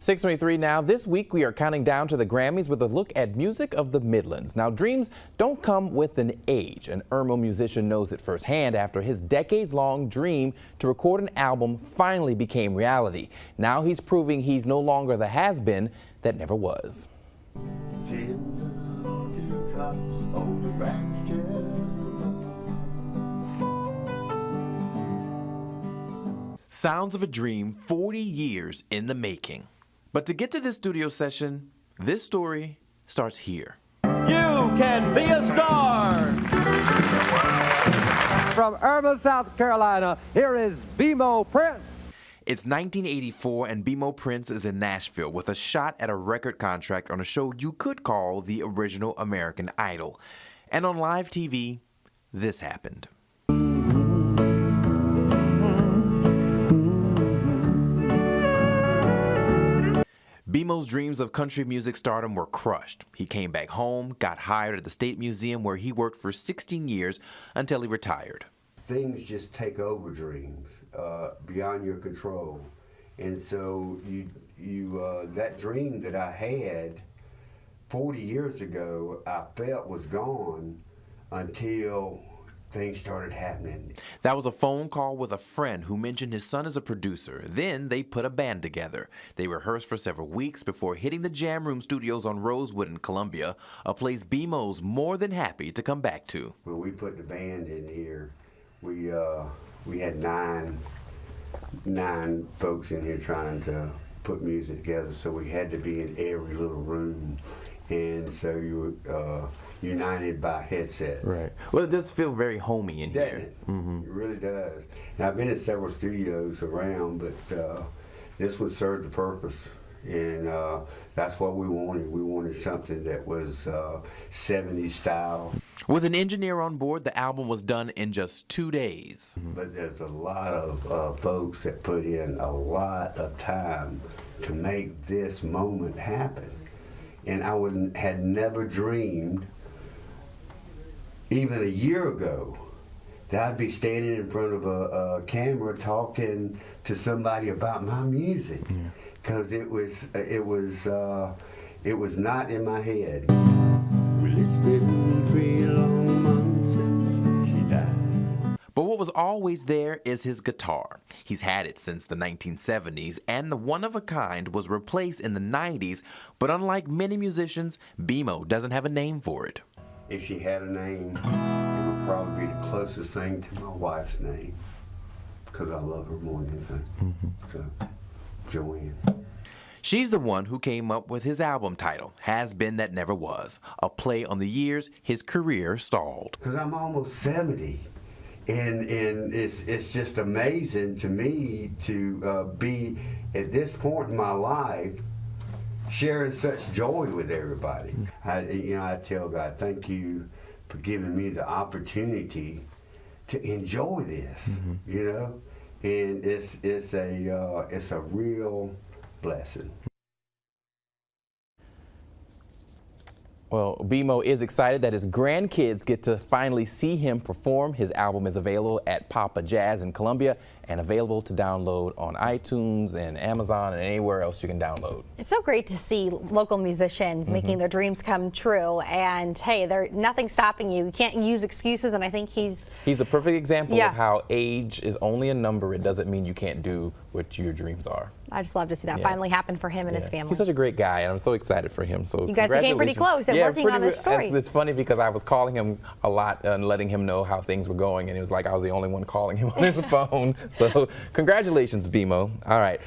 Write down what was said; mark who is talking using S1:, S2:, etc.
S1: 6:23 now. This week we are counting down to the Grammys with a look at music of the Midlands. Now, dreams don't come with an age. An Irmo musician knows it firsthand after his decades-long dream to record an album finally became reality. Now he's proving he's no longer the has-been that never was. Sounds of a dream 40 years in the making. But to get to this studio session, this story starts here.
S2: You can be a star! From Irmo, South Carolina, here is Bemo Prince.
S1: It's 1984 and Bemo Prince is in Nashville with a shot at a record contract on a show you could call the original American Idol. And on live TV, this happened. Bemo's dreams of country music stardom were crushed. He came back home, got hired at the State Museum where he worked for 16 years until he retired.
S3: Things just take over dreams beyond your control. And so that dream that I had 40 years ago, I felt was gone until things started happening.
S1: That was a phone call with a friend who mentioned his son is a producer. Then they put a band together. They rehearsed for several weeks before hitting the Jam Room Studios on Rosewood in Columbia, a place Bemo's more than happy to come back to.
S3: When we put the band in here, we had nine folks in here trying to put music together, so we had to be in every little room. And so you were united by headsets.
S1: Right. Well, it does feel very homey in here.
S3: It? Mm-hmm. It really does. And I've been in several studios around, but this one served the purpose. And that's what we wanted. We wanted something that was 70s style.
S1: With an engineer on board, the album was done in just 2 days.
S3: But there's a lot of folks that put in a lot of time to make this moment happen. And I had never dreamed, even a year ago, that I'd be standing in front of a camera talking to somebody about my music, because it was not in my head. Well, it's been 3 long months since she died.
S1: But what was always there is his guitar. He's had it since the 1970s, and the one-of-a-kind was replaced in the 90s, but unlike many musicians, Bemo doesn't have a name for it.
S3: If she had a name, it would probably be the closest thing to my wife's name, because I love her more than anything. So, Joanne.
S1: She's the one who came up with his album title, Has Been That Never Was, a play on the years his career stalled.
S3: Because I'm almost 70. And it's just amazing to me to be at this point in my life sharing such joy with everybody. I tell God, thank you for giving me the opportunity to enjoy this. And it's a real blessing.
S1: Well, Bemo is excited that his grandkids get to finally see him perform. His album is available at Papa Jazz in Columbia and available to download on iTunes and Amazon and anywhere else you can download.
S4: It's so great to see local musicians making their dreams come true. And hey, nothing's stopping you. You can't use excuses, and I think he's
S1: a perfect example of how age is only a number. It doesn't mean you can't do what your dreams are.
S4: I just love to see that finally happen for him and his family.
S1: He's such a great guy, and I'm so excited for him. So
S4: you guys became pretty close and working on this story.
S1: It's funny because I was calling him a lot and letting him know how things were going, and it was like I was the only one calling him on his phone. So congratulations, Bemo. All right.